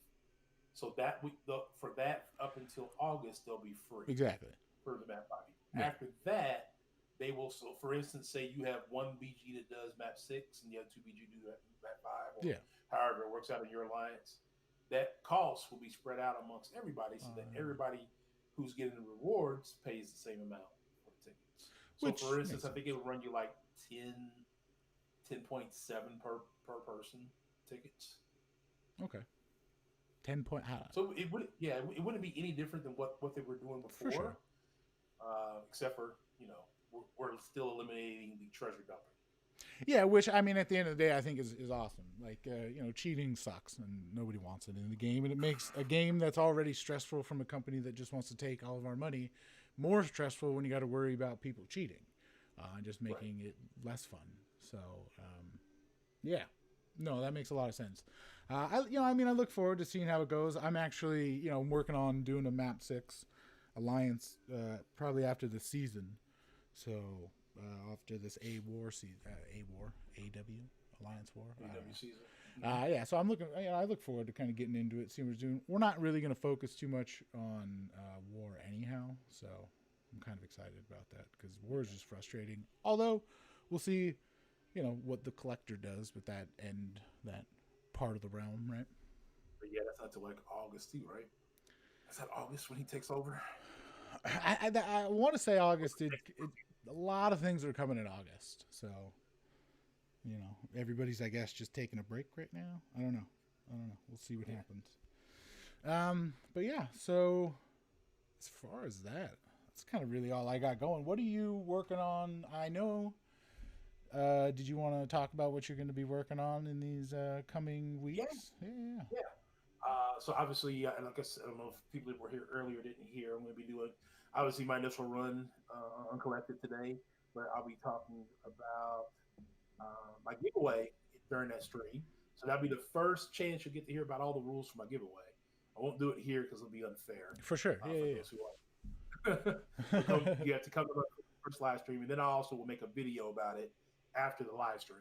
So that week, for that up until August, they'll be free. Exactly. For the map 5. Yeah. After that, they will. So for instance, say you have one BG that does map 6 and the other 2 BG do map 5, or however it works out in your alliance. That cost will be spread out amongst everybody, so that everybody who's getting the rewards pays the same amount for the tickets. So for instance, I think it will run you like 10.7 per person tickets. Okay. 10 point. So it wouldn't be any different than what they were doing before, sure. Except for we're still eliminating the treasure dumping. Yeah, which I mean, at the end of the day, I think is awesome. Like cheating sucks and nobody wants it in the game, and it makes a game that's already stressful from a company that just wants to take all of our money more stressful when you got to worry about people cheating, and just making it less fun. So yeah, no, that makes a lot of sense. I look forward to seeing how it goes. I'm actually working on doing a map 6 alliance probably after the season. So after this AW Alliance War. AW season. Yeah, so I'm looking. I look forward to kind of getting into it, seeing what we're doing. We're not really going to focus too much on War anyhow, so I'm kind of excited about that because War is just frustrating. Although we'll see, what the collector does with that part of the realm, right? But yeah, that's not till like August too, right? Is that August when he takes over? I want to say August. A lot of things are coming in August, so everybody's, I guess, just taking a break right now. I don't know. We'll see what happens. But yeah, so as far as that's kind of really all I got going. What are you working on? I know. Did you want to talk about what you're going to be working on in these coming weeks? Yeah. So obviously, and I guess I don't know if people that were here earlier didn't hear. I'm going to be doing obviously my initial run on Collected today, but I'll be talking about my giveaway during that stream. So that'll be the first chance you'll get to hear about all the rules for my giveaway. I won't do it here because it'll be unfair. For sure. You have to come to the first live stream, and then I also will make a video about it after the live stream.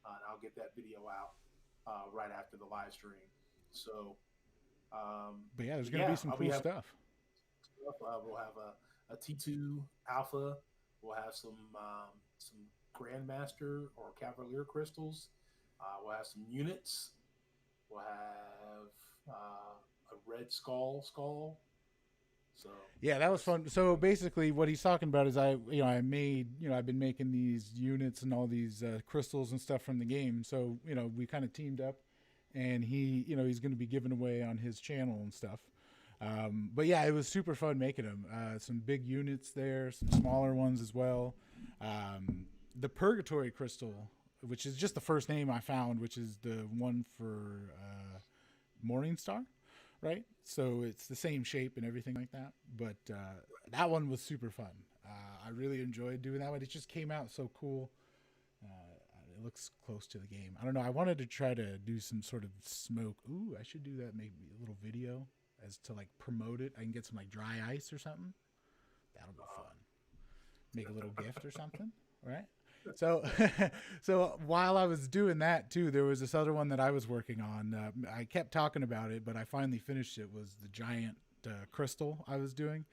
And I'll get that video out right after the live stream. So, but yeah, there's going to be some cool stuff. We'll have a T2 Alpha. We'll have some Grandmaster or Cavalier crystals. We'll have some units. We'll have a red skull. So yeah, that was fun. So basically, what he's talking about is I've been making these units and all these crystals and stuff from the game. So we kind of teamed up, and he's going to be giving away on his channel and stuff. But yeah, it was super fun making them. Some big units there, some smaller ones as well. The Purgatory crystal, which is just the first name I found, which is the one for Morningstar, right? So it's the same shape and everything like that. But that one was super fun. I really enjoyed doing that one. It just came out so cool. It looks close to the game. I don't know. I wanted to try to do some sort of smoke. Ooh, I should do that. Maybe a little video as to like promote it. I can get some like dry ice or something. That'll be fun. Make a little gift or something, right? So, so while I was doing that too, there was this other one that I was working on. I kept talking about it, but I finally finished it. Was the giant crystal I was doing.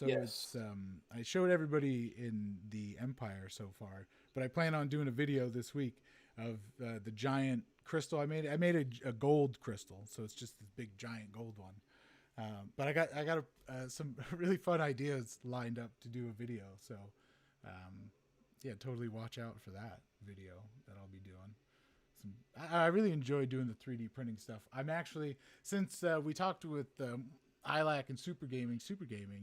It's I showed everybody in the Empire so far, but I plan on doing a video this week of the giant crystal I made. I made a gold crystal, so it's just this big giant gold one. But I got some really fun ideas lined up to do a video. So. Yeah, totally watch out for that video that I'll be doing. I really enjoy doing the 3D printing stuff. I'm actually, since we talked with ILAC and Super Gaming,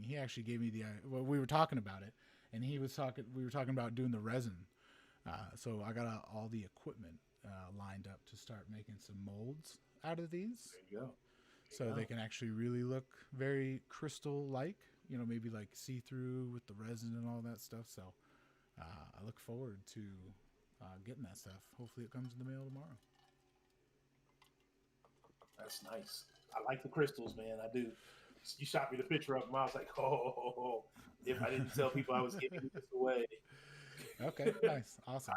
he actually gave me we were talking about it, and we were talking about doing the resin. So I got all the equipment lined up to start making some molds out of these. There you go. So they can actually really look very crystal-like, maybe like see-through with the resin and all that stuff. So I look forward to getting that stuff. Hopefully it comes in the mail tomorrow. That's nice. I like the crystals, man. I do. You shot me the picture of them. I was like, oh, if I didn't tell people I was giving this away. Okay, nice. Awesome.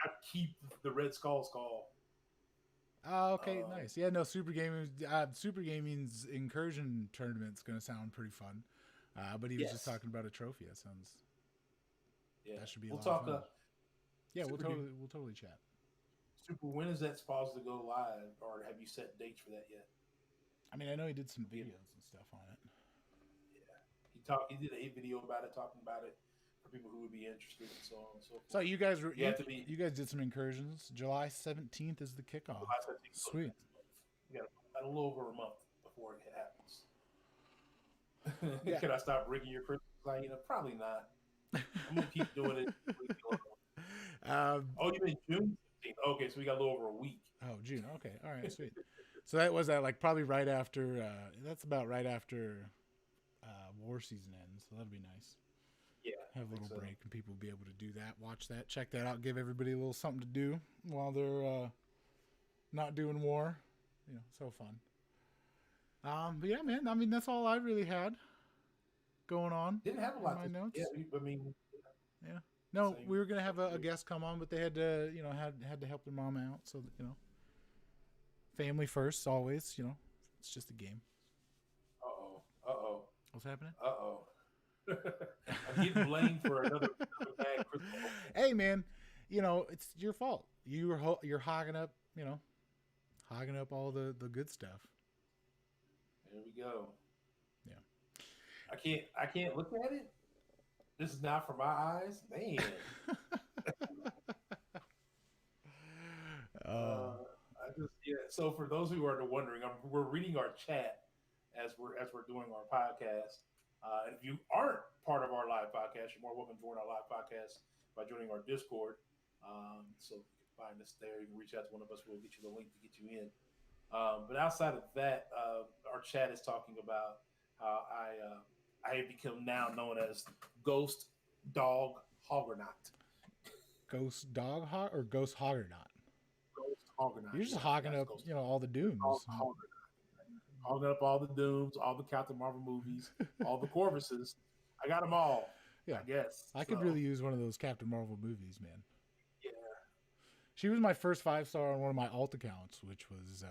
I keep the red skull. Oh, okay, nice. Yeah, no, Super Gaming's incursion tournament's going to sound pretty fun. But he was just talking about a trophy. That sounds... Yeah, that should be a lot of fun. Yeah, we'll totally chat. Super, when is that supposed to go live, or have you set dates for that yet? I mean, I know he did some videos and stuff on it. Yeah, he did a video about it, talking about it for people who would be interested, and so on and so forth. So you guys did some incursions. July 17th is the kickoff. Sweet. We got a little over a month before it happens. Yeah. Can I stop rigging your crystals? Probably not. I'm gonna keep doing it. You mean June 16th? Okay, so we got a little over a week. Oh, June. Okay, all right, sweet. So that was like probably right after. That's about right after war season ends. So that'll be nice. Yeah, have a little break, and people will be able to do that, watch that, check that out, give everybody a little something to do while they're not doing war. So fun. But yeah, man. I mean, that's all I really had going on. Didn't have a lot in my notes. Yeah, I mean, yeah. No, Same. we were gonna have a guest come on, but they had to, had to help their mom out. So family first, always. It's just a game. What's happening? I'm getting blamed for another bad crystal ball. Hey, man, it's your fault. You're hogging up, all the good stuff. There we go. Yeah. I can't look at it. This is not for my eyes, man. So for those who are wondering, we're reading our chat as we're doing our podcast. And if you aren't part of our live podcast, you're more welcome to join our live podcast by joining our Discord. So you can find us there. You can reach out to one of us. We'll get you the link to get you in. But outside of that, our chat is talking about how I have become now known as Ghost Dog Hoggernaut. Ghost Dog or Ghost Hoggernaut? Ghost Hoggernaut. You're just hogging up, all the Dooms. Hogging up all the Dooms, all the Captain Marvel movies, all the Corvuses. I got them all. Yeah, I guess. I could really use one of those Captain Marvel movies, man. Yeah. She was my first 5-star on one of my alt accounts, which was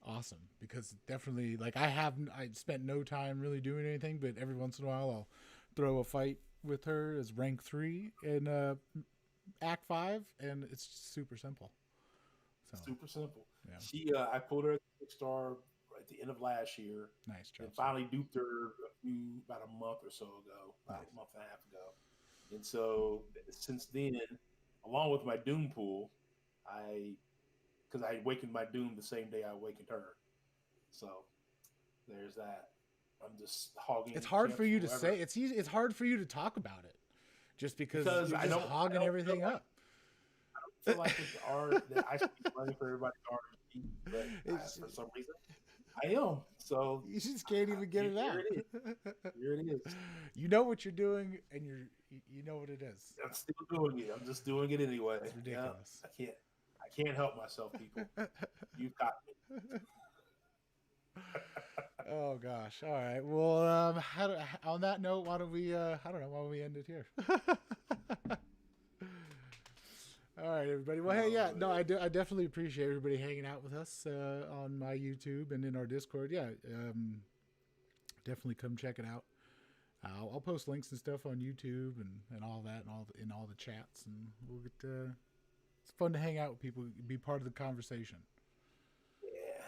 awesome because definitely, I spent no time really doing anything, but every once in a while I'll throw a fight with her as rank 3 in Act 5, and it's just super simple. Super simple. Yeah. I pulled her at 6-star at the end of last year. Nice job. And finally duped her about a month or so ago, about nice. a month and a half ago. And so since then, along with my Doom pool, because I awakened my Doom the same day I awakened her. So there's that. I'm just hogging. It's hard for you to say. It's easy. It's hard for you to talk about it, just because you're just hogging everything up. I don't feel like that I should be running for everybody's R&D, but for some reason I am. So you just can't even get it out. Here it is. You know what you're doing, and you know what it is. I'm still doing it. I'm just doing it anyway. It's ridiculous. I can't help myself, people. You've got me. Oh gosh. All right. Well, on that note, why don't we end it here? All right, everybody. Well, hey, yeah, no, I definitely appreciate everybody hanging out with us on my YouTube and in our Discord. Yeah, definitely come check it out. I'll post links and stuff on YouTube and all that and all the chats, and we'll get. It's fun to hang out with people, be part of the conversation. Yeah,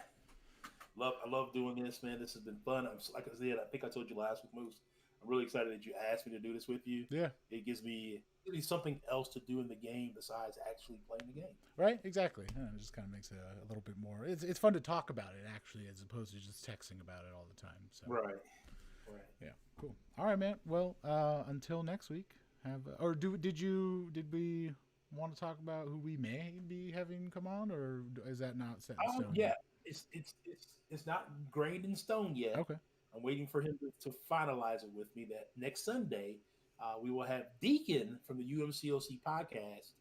I love doing this, man. This has been fun. Like I said, I think I told you last week, Moose. I'm really excited that you asked me to do this with you. Yeah, it gives me something else to do in the game besides actually playing the game. Right, exactly. Yeah, it just kind of makes it a little bit more. It's fun to talk about it actually, as opposed to just texting about it all the time. So right. Yeah, cool. All right, man. Well, until next week. Did we want to talk about who we may be having come on, or is that not set in stone? Yeah, it's not graded in stone yet. Okay. I'm waiting for him to finalize it with me that next Sunday we will have Deacon from the UMCOC podcast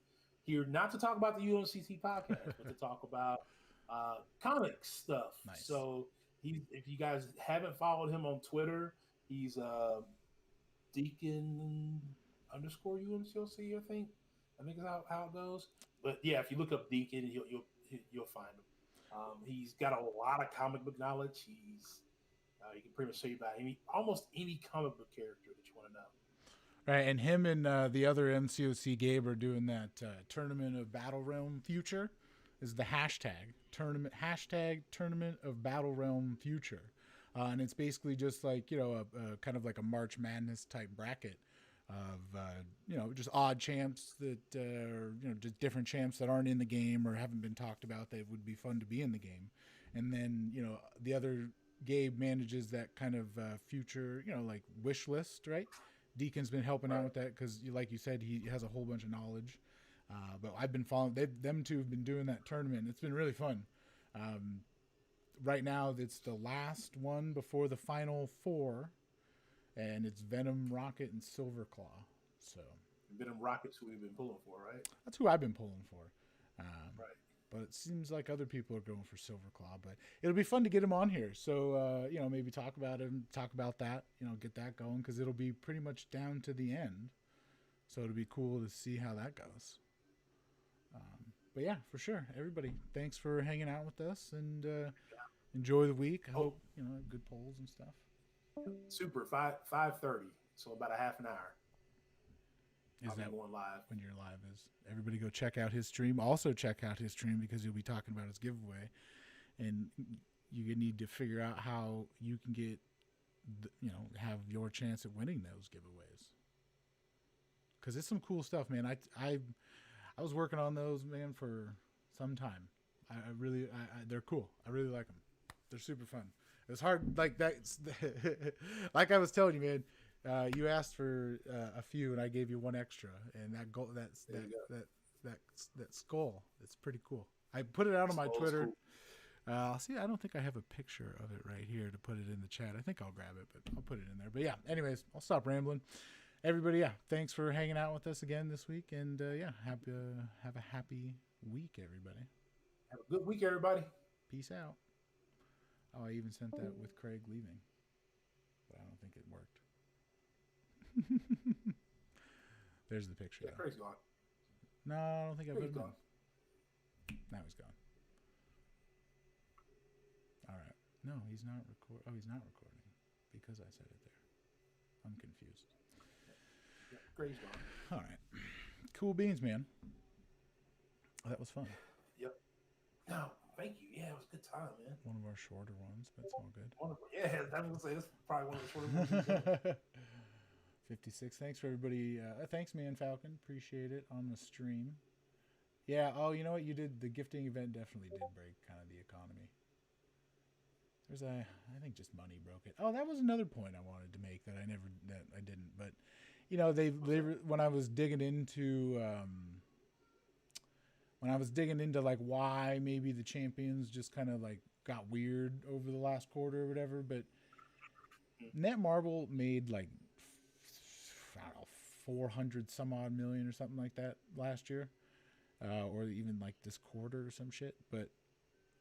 here, not to talk about the UMCC podcast, but to talk about comic stuff. Nice. So if you guys haven't followed him on Twitter, he's Deacon _UMCOC, I think is how it goes. But yeah, if you look up Deacon, you'll find him. He's got a lot of comic book knowledge. You can pretty much say about almost any comic book character that you want to know. Right, and him and the other MCOC Gabe are doing that Tournament of Battle Realm Future. Is the tournament of Battle Realm Future, and it's basically just like a kind of like a March Madness type bracket of just odd champs that are just different champs that aren't in the game or haven't been talked about that would be fun to be in the game, and then the other Gabe manages that kind of future like wish list, right? Deacon's been helping out with that because, like you said, he has a whole bunch of knowledge. But I've been following them two have been doing that tournament. It's been really fun. Right now, it's the last one before the final 4, and it's Venom, Rocket, and Silverclaw. So Venom, Rocket's who we've been pulling for, right? That's who I've been pulling for. Right. But it seems like other people are going for Silverclaw. But it'll be fun to get him on here. So, maybe talk about him, talk about that, get that going, because it'll be pretty much down to the end. So it'll be cool to see how that goes. But yeah, for sure. Everybody, thanks for hanging out with us, and enjoy the week. I hope good polls and stuff. Super. 5:30. So about a half an hour. Is that going live when your live is? Everybody go check out his stream. Also check out his stream because he'll be talking about his giveaway, and you need to figure out how you can get, have your chance at winning those giveaways. Because it's some cool stuff, man. I was working on those, man, for some time. I really, they're cool. I really like them. They're super fun. It's hard, like that. Like I was telling you, man. You asked for a few, and I gave you one extra. And that that skull, it's pretty cool. I put it out on my Twitter. Cool. See, I don't think I have a picture of it right here to put it in the chat. I think I'll grab it, but I'll put it in there. But yeah, anyways, I'll stop rambling. Everybody, yeah, thanks for hanging out with us again this week, and yeah, have a happy week, everybody. Have a good week, everybody. Peace out. Oh, I even sent that with Craig leaving, but I don't think it worked. There's the picture. Yeah, Craig's gone. No, I don't think I've been gone. Now he's gone. All right. No, he's not recording. Oh, he's not recording because I said it there. I'm confused. Yeah, Craig's gone. All right. Cool beans, man. That was fun. Yep. No, thank you. Yeah, it was a good time, man. One of our shorter ones, but it's all good. Yeah, I was going to say, this is probably one of the shorter ones. 56. Thanks for everybody. Thanks, Man Falcon. Appreciate it on the stream. Yeah. Oh, you know what? You did. The gifting event definitely did break kind of the economy. I think just money broke it. Oh, that was another point I wanted to make that I didn't. But, when I was digging into, like why maybe the champions just kind of like got weird over the last quarter or whatever, but Netmarble made like, I don't know, 400 some odd million or something like that last year, or even like this quarter or some shit. But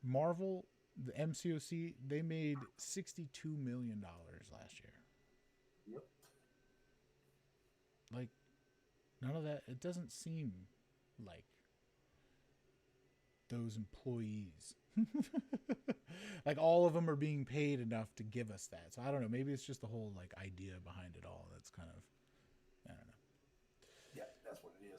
Marvel, the MCOC, they made $62 million last year. Yep. Like, none of that. It doesn't seem like those employees. Like all of them are being paid enough to give us that. So I don't know. Maybe it's just the whole like idea behind it all that's kind of